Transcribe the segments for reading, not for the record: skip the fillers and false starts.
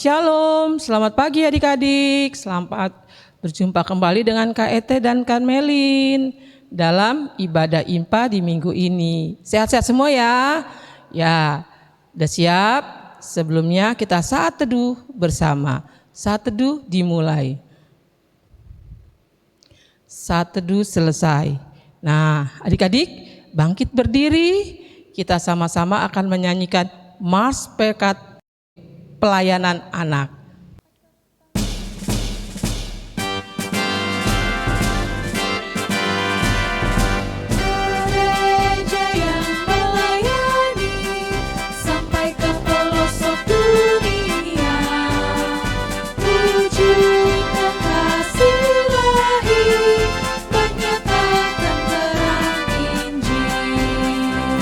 Shalom, selamat pagi adik-adik. Selamat berjumpa kembali dengan Kak Ete dan Kak Melin dalam ibadah IMPA di minggu ini. Sehat-sehat semua ya? Ya, udah siap? Sebelumnya kita saat teduh bersama. Saat teduh dimulai. Saat teduh selesai. Nah, adik-adik bangkit berdiri. Kita sama-sama akan menyanyikan Mars Pekat Pelayanan Anak. Gereja yang melayani sampai ke pelosok dunia, wujudkan kasih ilahi, menyatakan terang Injil.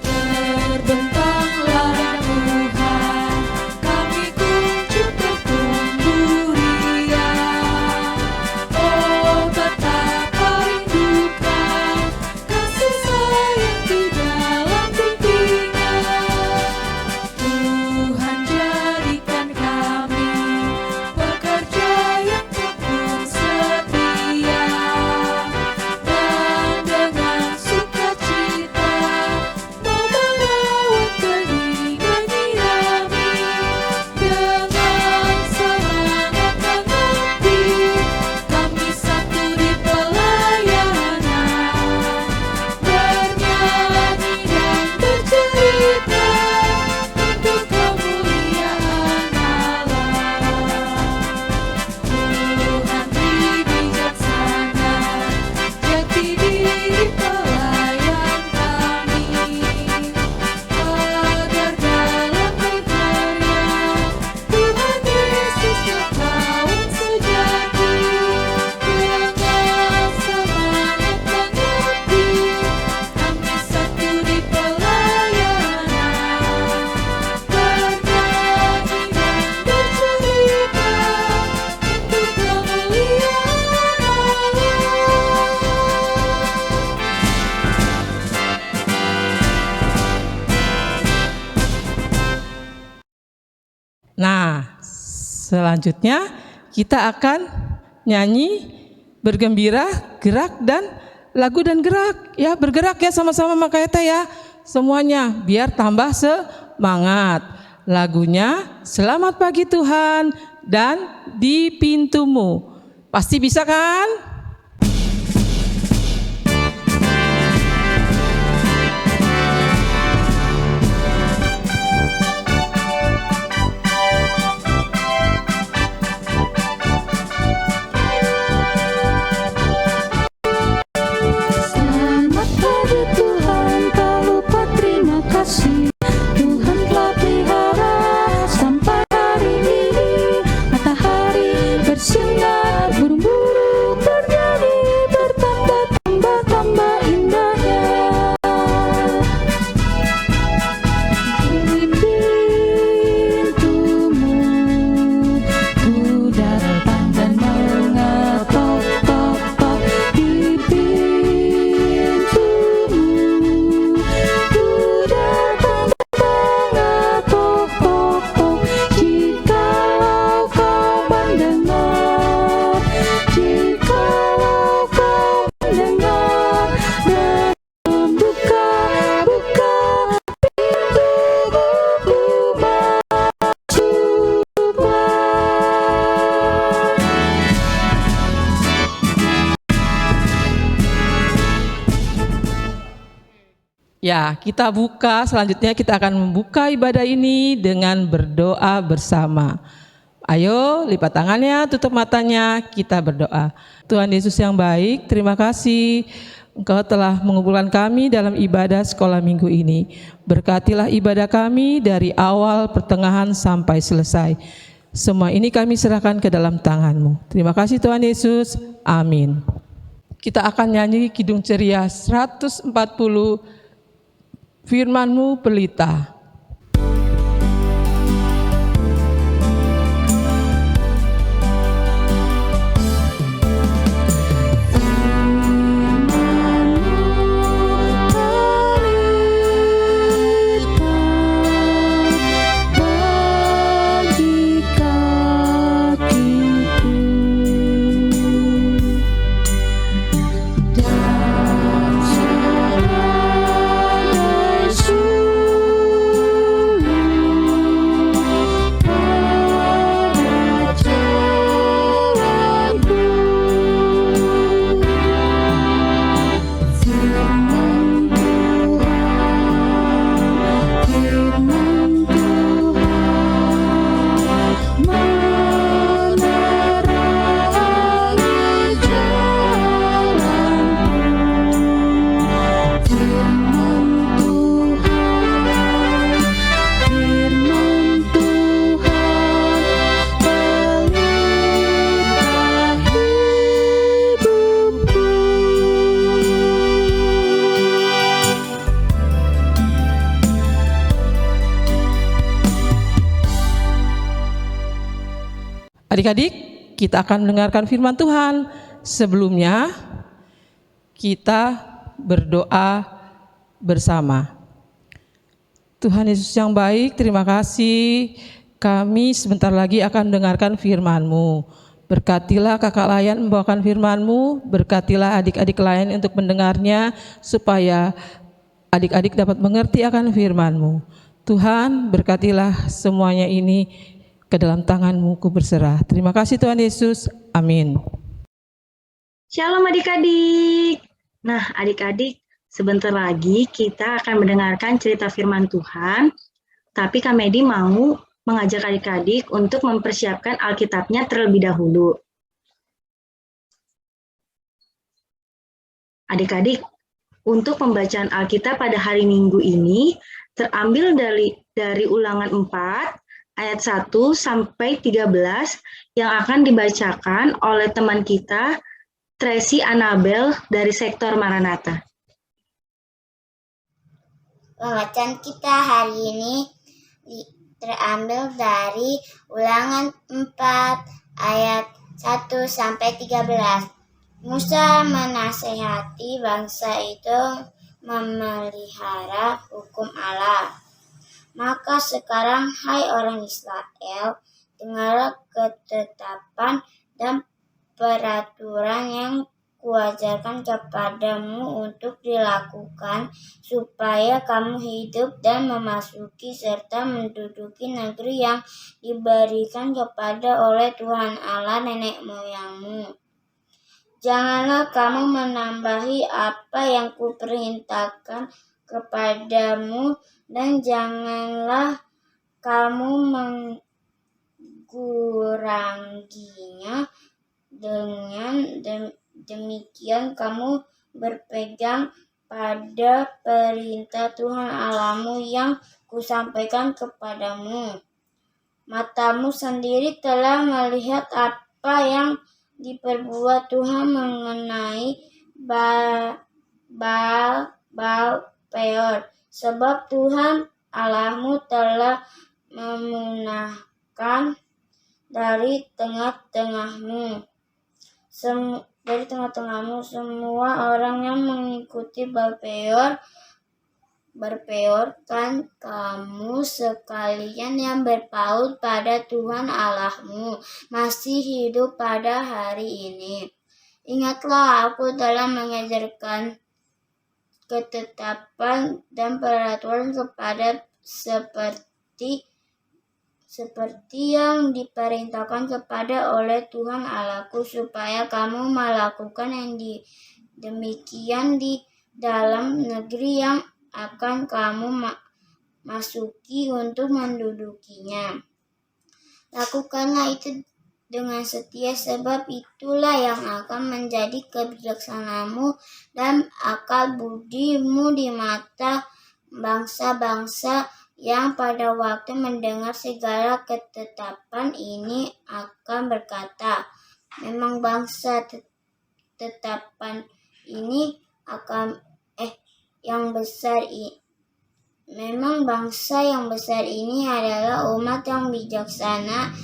Terbentanglah Tuhan, kami kunjung bertumbuh riang. Oh, betapa rindukan kasih sayang di dalam bimbingan. Tuhan jadikan kami pekerja yang tekun setia, dan dengan sukacita mau merawat benih-benih kami. Dengan semangat mengabdi, kami satu di pelayanan, bernyanyi dan bercerita untuk kemuliaan Allah. Tuhan bijaksana, jati diri pelayan kami, agar dalam berkarya Tuhan Yesus ketahuan sejati. Dengan semangat mengabdi, kami satu di pelayanan, bernyanyi dan bercerita untuk kemuliaan Nah, selanjutnya kita akan nyanyi, bergembira, gerak dan lagu dan gerak. Ya, bergerak ya sama-sama Kak Ete ya. Semuanya biar tambah semangat. Lagunya Selamat Pagi Tuhan dan Di Pintumu. Pasti bisa kan? Selamat pagi Tuhan, tak lupa terima kasih. Tuhan telah pelihara sampai hari ini. Matahari bersinar, burung-burung bernyanyi, bertambah-tambah indahnya. Di pintumu ku datang dan mengetok-ketok. Di pintumu ku datang dan mengetok-ketok. Jikalau kau mendengar, jikalau kau mendengar, dan membuka pintumu, ku masuklah. Ya, kita buka, selanjutnya kita akan membuka ibadah ini dengan berdoa bersama. Ayo, lipat tangannya, tutup matanya, kita berdoa. Tuhan Yesus yang baik, terima kasih Engkau telah mengumpulkan kami dalam ibadah sekolah minggu ini. Berkatilah ibadah kami dari awal, pertengahan, sampai selesai. Semua ini kami serahkan ke dalam tangan-Mu. Terima kasih Tuhan Yesus, amin. Kita akan nyanyi Kidung Ceria 140, Firman-Mu Pelita. Bagi Adik-adik, kita akan mendengarkan firman Tuhan. Sebelumnya, kita berdoa bersama. Tuhan Yesus yang baik, terima kasih. Kami sebentar lagi akan mendengarkan firman-Mu. Berkatilah kakak Layan membawakan firman-Mu, berkatilah adik-adik lain untuk mendengarnya, supaya adik-adik dapat mengerti akan firman-Mu. Tuhan, berkatilah semuanya ini, ke dalam tangan-Mu ku berserah. Terima kasih Tuhan Yesus, amin. Shalom adik-adik. Nah adik-adik, sebentar lagi kita akan mendengarkan cerita firman Tuhan, tapi Kak Medi mau mengajak adik-adik untuk mempersiapkan Alkitabnya terlebih dahulu. Adik-adik, untuk pembacaan Alkitab pada hari Minggu ini terambil dari Ulangan 4 ayat 1 sampai 13 yang akan dibacakan oleh teman kita Tracy Annabel dari sektor Maranatha. Pembacaan kita hari ini terambil dari Ulangan 4 ayat 1 sampai 13. Musa menasehati bangsa itu memelihara hukum Allah. Maka sekarang, hai orang Israel, dengarlah ketetapan dan peraturan yang kuajarkan kepadamu untuk dilakukan, supaya kamu hidup dan memasuki serta menduduki negeri yang diberikan kepada oleh Tuhan Allah nenek moyangmu. Janganlah kamu menambahi apa yang kuperintahkan kepadamu, dan janganlah kamu menguranginya. Dengan demikian kamu berpegang pada perintah Tuhan Allahmu yang kusampaikan kepadamu. Matamu sendiri telah melihat apa yang diperbuat Tuhan mengenai Baal Peor, sebab Tuhan Allahmu telah memunahkan dari tengah-tengahmu semua orang yang mengikuti Baal Peor. Berpeorkan kamu sekalian yang berpaut pada Tuhan Allahmu masih hidup pada hari ini. Ingatlah, aku telah mengajarkan ketetapan dan peraturan kepada seperti yang diperintahkan kepada oleh Tuhan Allahku, supaya kamu melakukan yang demikian di dalam negeri yang akan kamu masuki untuk mendudukinya. Lakukanlah itu dengan setia, sebab itulah yang akan menjadi kebijaksanaanmu dan akal budimu di mata bangsa-bangsa yang pada waktu mendengar segala ketetapan ini akan berkata, memang bangsa ketetapan ini akan memang bangsa yang besar ini adalah umat yang bijaksana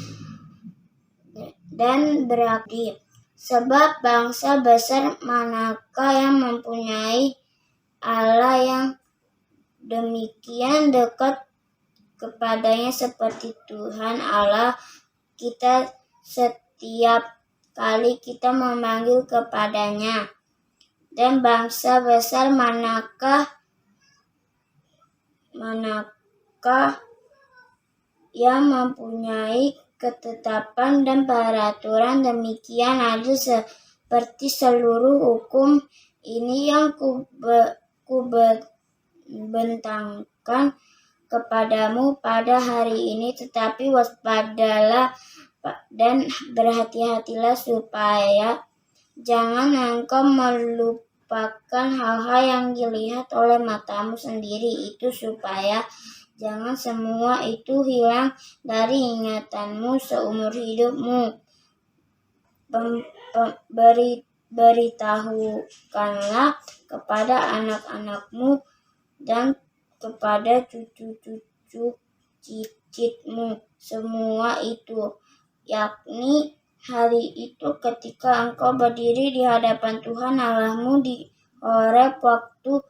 dan berakdi. Sebab bangsa besar manakah yang mempunyai Allah yang demikian dekat kepadanya seperti Tuhan Allah kita setiap kali kita memanggil kepadanya? Dan bangsa besar manakah yang mempunyai ketetapan dan peraturan demikian adil seperti seluruh hukum ini yang kubentangkan kepadamu pada hari ini. Tetapi waspadalah dan berhati-hatilah supaya jangan engkau melupakan hal-hal yang dilihat oleh matamu sendiri itu, supaya jangan semua itu hilang dari ingatanmu seumur hidupmu. Beritahukanlah kepada anak-anakmu dan kepada cucu-cucu cicitmu semua itu, yakni hari itu ketika engkau berdiri di hadapan Tuhan Allahmu di Horeb, waktu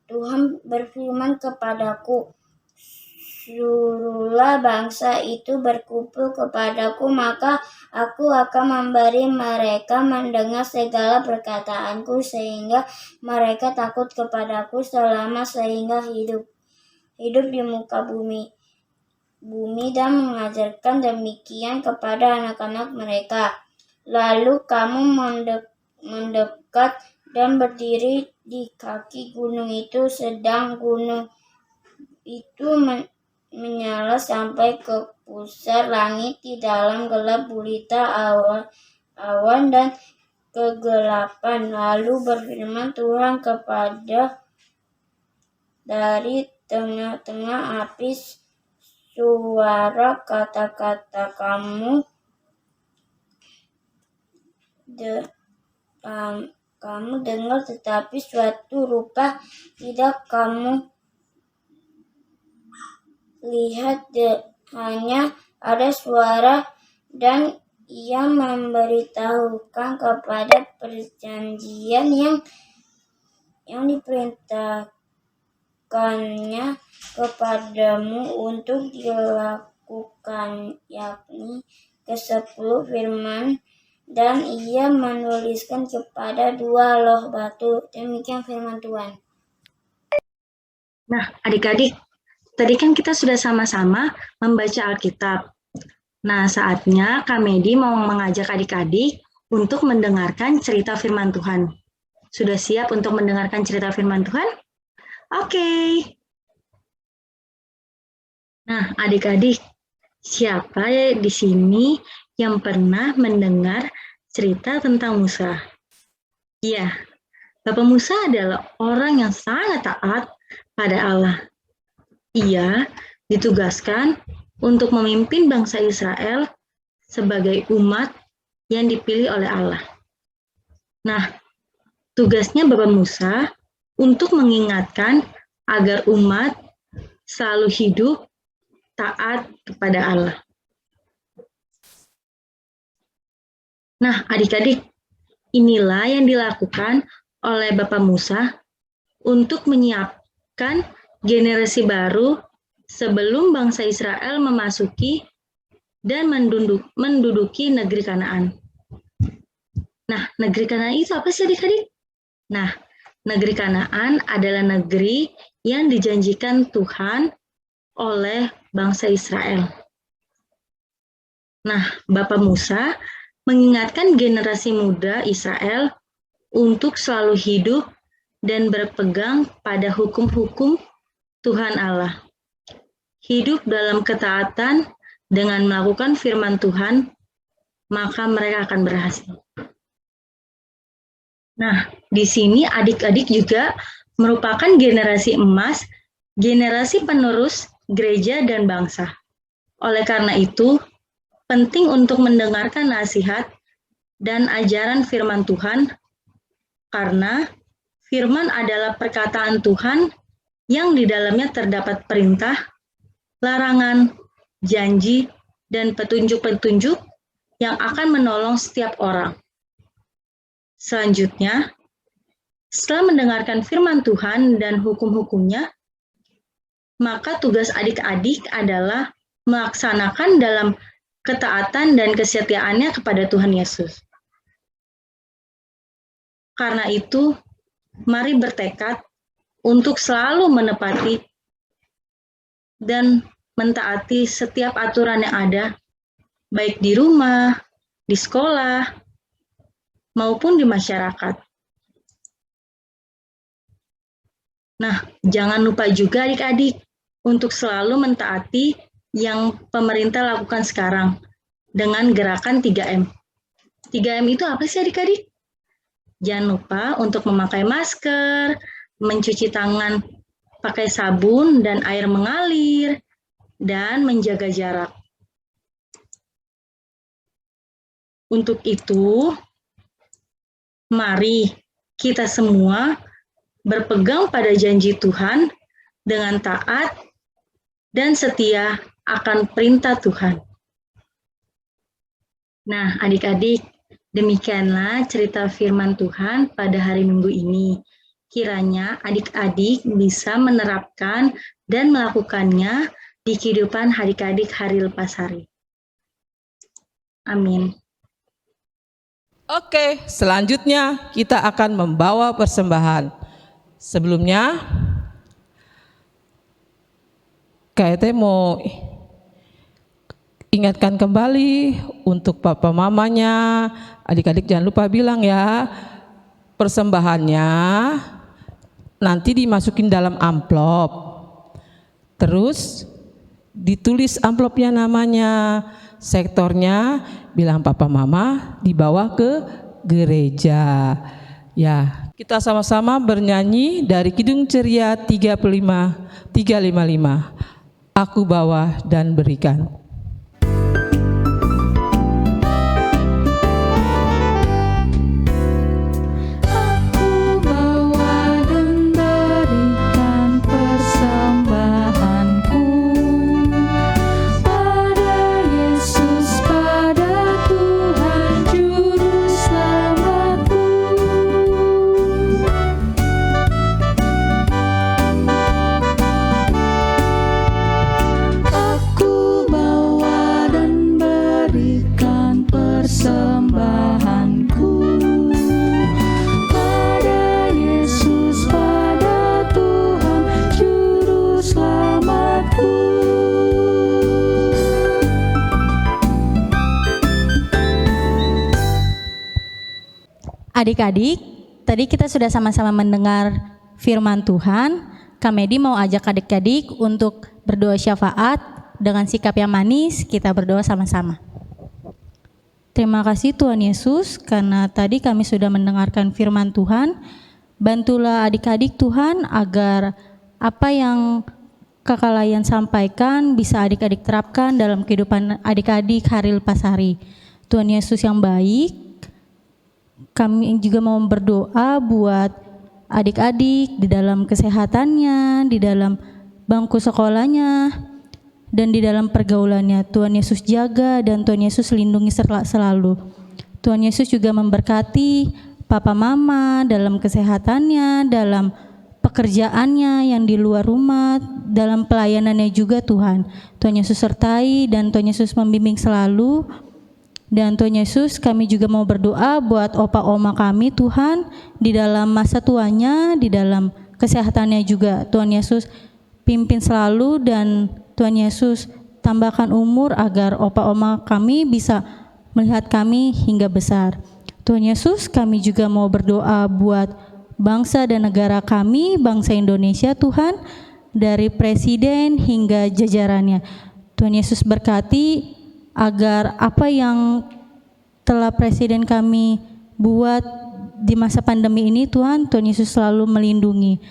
Tuhan berfirman kepadaku, suruhlah bangsa itu berkumpul kepadaku, maka aku akan memberi mereka mendengar segala perkataanku, sehingga mereka takut kepadaku selama sehingga hidup di muka bumi dan mengajarkan demikian kepada anak-anak mereka. Lalu kamu mendekat dan berdiri di kaki gunung itu, sedang gunung itu menyala sampai ke pusat langit di dalam gelap gulita awan dan kegelapan. Lalu berfirman Tuhan kepada dari tengah-tengah api, suara kata-kata kamu dengar, tetapi suatu rupa tidak kamu lihat, hanya ada suara, dan ia memberitahukan kepada perjanjian yang diperintahkannya kepadamu untuk dilakukan, yakni ke-10 firman, dan ia menuliskan kepada 2 loh batu. Demikian firman Tuhan. Nah, adik-adik, tadi kan kita sudah sama-sama membaca Alkitab. Nah, saatnya Kak Medi mau mengajak adik-adik untuk mendengarkan cerita firman Tuhan. Sudah siap untuk mendengarkan cerita firman Tuhan? Oke. Nah, adik-adik, siapa di sini yang pernah mendengar cerita tentang Musa? Iya, Bapak Musa adalah orang yang sangat taat pada Allah. Ia ditugaskan untuk memimpin bangsa Israel sebagai umat yang dipilih oleh Allah. Nah, tugasnya Bapak Musa untuk mengingatkan agar umat selalu hidup taat kepada Allah. Nah, adik-adik, inilah yang dilakukan oleh Bapak Musa untuk menyiapkan generasi baru sebelum bangsa Israel memasuki dan menduduki negeri Kanaan. Nah, negeri Kanaan itu apa sih adik-adik? Nah, negeri Kanaan adalah negeri yang dijanjikan Tuhan oleh bangsa Israel. Nah, Bapak Musa mengingatkan generasi muda Israel untuk selalu hidup dan berpegang pada hukum-hukum Tuhan Allah. Hidup dalam ketaatan dengan melakukan firman Tuhan, maka mereka akan berhasil. Nah, di sini adik-adik juga merupakan generasi emas, generasi penerus gereja dan bangsa. Oleh karena itu, penting untuk mendengarkan nasihat dan ajaran firman Tuhan, karena firman adalah perkataan Tuhan yang di dalamnya terdapat perintah, larangan, janji, dan petunjuk-petunjuk yang akan menolong setiap orang. Selanjutnya, setelah mendengarkan firman Tuhan dan hukum-hukumnya, maka tugas adik-adik adalah melaksanakan dalam ketaatan dan kesetiaannya kepada Tuhan Yesus. Karena itu, mari bertekad untuk selalu menepati dan mentaati setiap aturan yang ada, baik di rumah, di sekolah, maupun di masyarakat. Nah, jangan lupa juga adik-adik untuk selalu mentaati yang pemerintah lakukan sekarang dengan gerakan 3M. 3M itu apa sih adik-adik? Jangan lupa untuk memakai masker, mencuci tangan pakai sabun dan air mengalir, dan menjaga jarak. Untuk itu, mari kita semua berpegang pada janji Tuhan dengan taat dan setia akan perintah Tuhan. Nah, adik-adik, demikianlah cerita firman Tuhan pada hari Minggu ini. Kiranya adik-adik bisa menerapkan dan melakukannya di kehidupan adik-adik hari lepas hari. Amin. Oke, selanjutnya kita akan membawa persembahan. Sebelumnya, KT mau ingatkan kembali untuk papa mamanya, adik-adik jangan lupa bilang ya, persembahannya nanti dimasukin dalam amplop. Terus ditulis amplopnya namanya, sektornya bilang papa mama dibawa ke gereja. Ya, kita sama-sama bernyanyi dari Kidung Ceria 355. Aku bawa dan berikan. Aku bawa dan berikan persembahanku pada Yesus, pada Tuhan Juru Selamatku. Aku bawa dan berikan persembahanku pada Yesus, pada Tuhan Juru Selamatku. Adik-adik, tadi kita sudah sama-sama mendengar firman Tuhan. Kak Medi mau ajak adik-adik untuk berdoa syafaat dengan sikap yang manis. Kita berdoa sama-sama. Terima kasih Tuhan Yesus, karena tadi kami sudah mendengarkan firman Tuhan. Bantulah adik-adik Tuhan agar apa yang Kakak Layan sampaikan bisa adik-adik terapkan dalam kehidupan adik-adik hari lepas hari. Tuhan Yesus yang baik, kami juga mau berdoa buat adik-adik di dalam kesehatannya, di dalam bangku sekolahnya, dan di dalam pergaulannya. Tuhan Yesus jaga dan Tuhan Yesus lindungi selalu. Tuhan Yesus juga memberkati papa mama dalam kesehatannya, dalam pekerjaannya yang di luar rumah, dalam pelayanannya juga Tuhan. Tuhan Yesus sertai dan Tuhan Yesus membimbing selalu. Dan Tuhan Yesus, kami juga mau berdoa buat opa oma kami Tuhan, di dalam masa tuanya, di dalam kesehatannya juga. Tuhan Yesus pimpin selalu dan Tuhan Yesus tambahkan umur agar opa oma kami bisa melihat kami hingga besar. Tuhan Yesus, kami juga mau berdoa buat bangsa dan negara kami, bangsa Indonesia Tuhan, dari presiden hingga jajarannya. Tuhan Yesus berkati agar apa yang telah presiden kami buat di masa pandemi ini Tuhan, Tuhan Yesus selalu melindungi.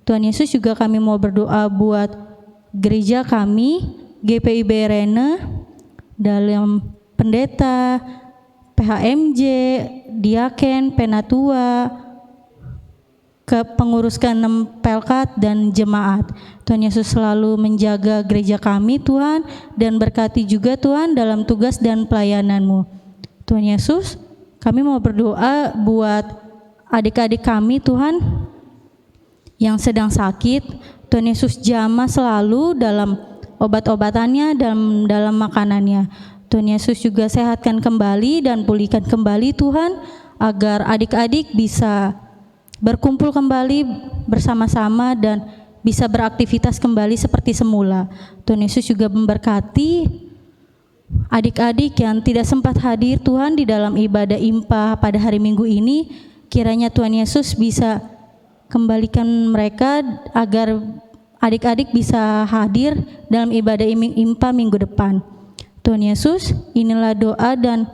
Tuhan Yesus juga kami mau berdoa buat gereja kami, GPIB Rene, dalam pendeta, PHMJ, diaken, penatua, ke pengurus ke-6 Pelkat dan jemaat. Tuhan Yesus selalu menjaga gereja kami Tuhan, dan berkati juga Tuhan dalam tugas dan pelayanan-Mu. Tuhan Yesus, kami mau berdoa buat adik-adik kami Tuhan yang sedang sakit. Tuhan Yesus jamah selalu dalam obat-obatannya, dalam makanannya. Tuhan Yesus juga sehatkan kembali dan pulihkan kembali Tuhan, agar adik-adik bisa berkumpul kembali bersama-sama dan bisa beraktivitas kembali seperti semula. Tuhan Yesus juga memberkati adik-adik yang tidak sempat hadir Tuhan di dalam ibadah IMPA pada hari Minggu ini. Kiranya Tuhan Yesus bisa kembalikan mereka agar adik-adik bisa hadir dalam ibadah IMPA minggu depan. Tuhan Yesus, inilah doa dan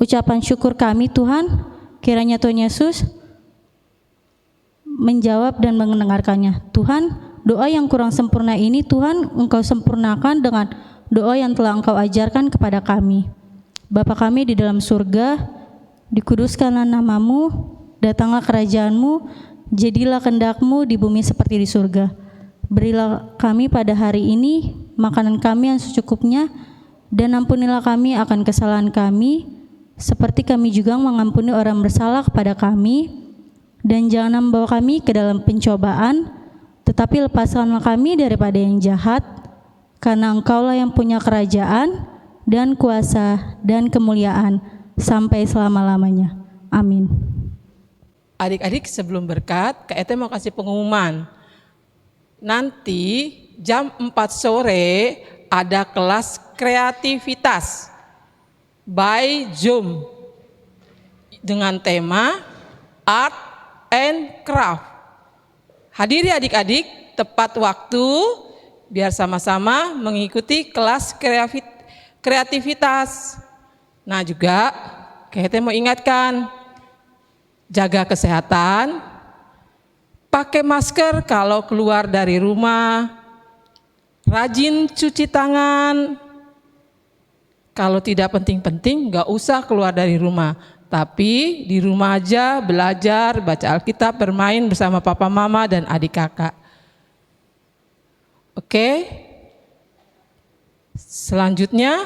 ucapan syukur kami Tuhan. Kiranya Tuhan Yesus menjawab dan mendengarkannya. Tuhan, doa yang kurang sempurna ini Tuhan Engkau sempurnakan dengan doa yang telah Engkau ajarkan kepada kami. Bapa kami di dalam surga, dikuduskanlah nama-Mu, datanglah kerajaan-Mu, jadilah kehendak-Mu di bumi seperti di surga. Berilah kami pada hari ini makanan kami yang secukupnya, Dan ampunilah kami akan kesalahan kami, seperti kami juga mengampuni orang bersalah kepada kami. Dan jangan membawa kami ke dalam pencobaan, tetapi lepaskanlah kami daripada yang jahat, karena Engkaulah yang punya kerajaan dan kuasa dan kemuliaan sampai selama-lamanya. Amin. Adik-adik, sebelum berkat, Kak Ete mau kasih pengumuman. Nanti jam 4 sore ada kelas kreativitas by Zoom dengan tema Art and Craft. Hadiri adik-adik, tepat waktu biar sama-sama mengikuti kelas kreativitas. Nah juga Kak Ete mau ingatkan, jaga kesehatan, pakai masker kalau keluar dari rumah, rajin cuci tangan. Kalau tidak penting-penting gak usah keluar dari rumah, tapi di rumah aja belajar, baca Alkitab, bermain bersama papa mama dan adik kakak. Oke? Selanjutnya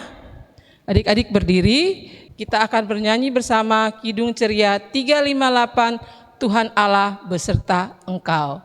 adik-adik berdiri, kita akan bernyanyi bersama Kidung Ceria 358, Tuhan Allah beserta engkau.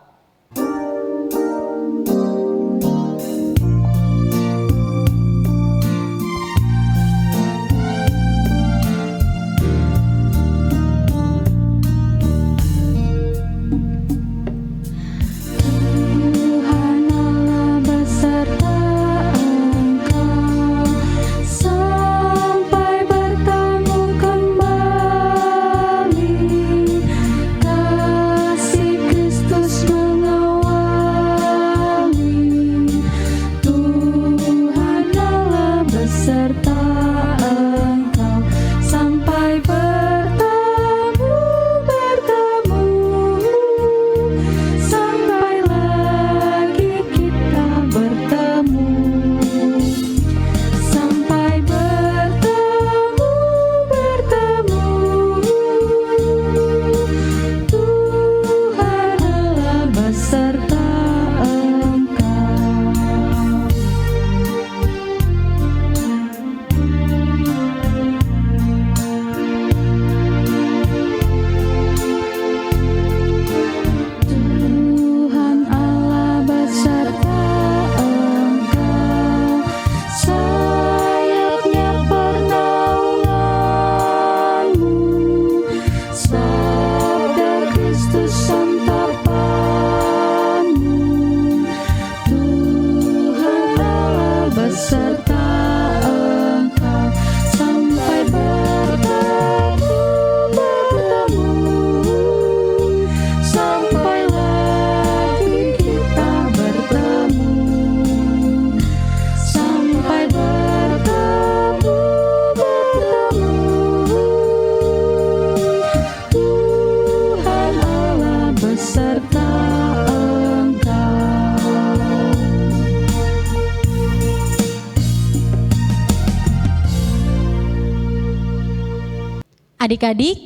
Adik-adik,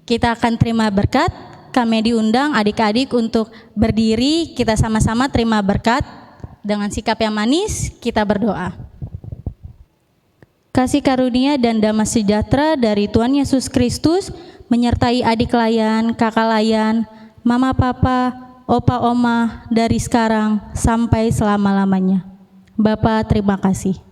kita akan terima berkat. Kami diundang adik-adik untuk berdiri, kita sama-sama terima berkat. Dengan sikap yang manis, kita berdoa. Kasih karunia dan damai sejahtera dari Tuhan Yesus Kristus menyertai adik layan, kakak layan, mama papa, opa oma dari sekarang sampai selama-lamanya. Bapa, terima kasih.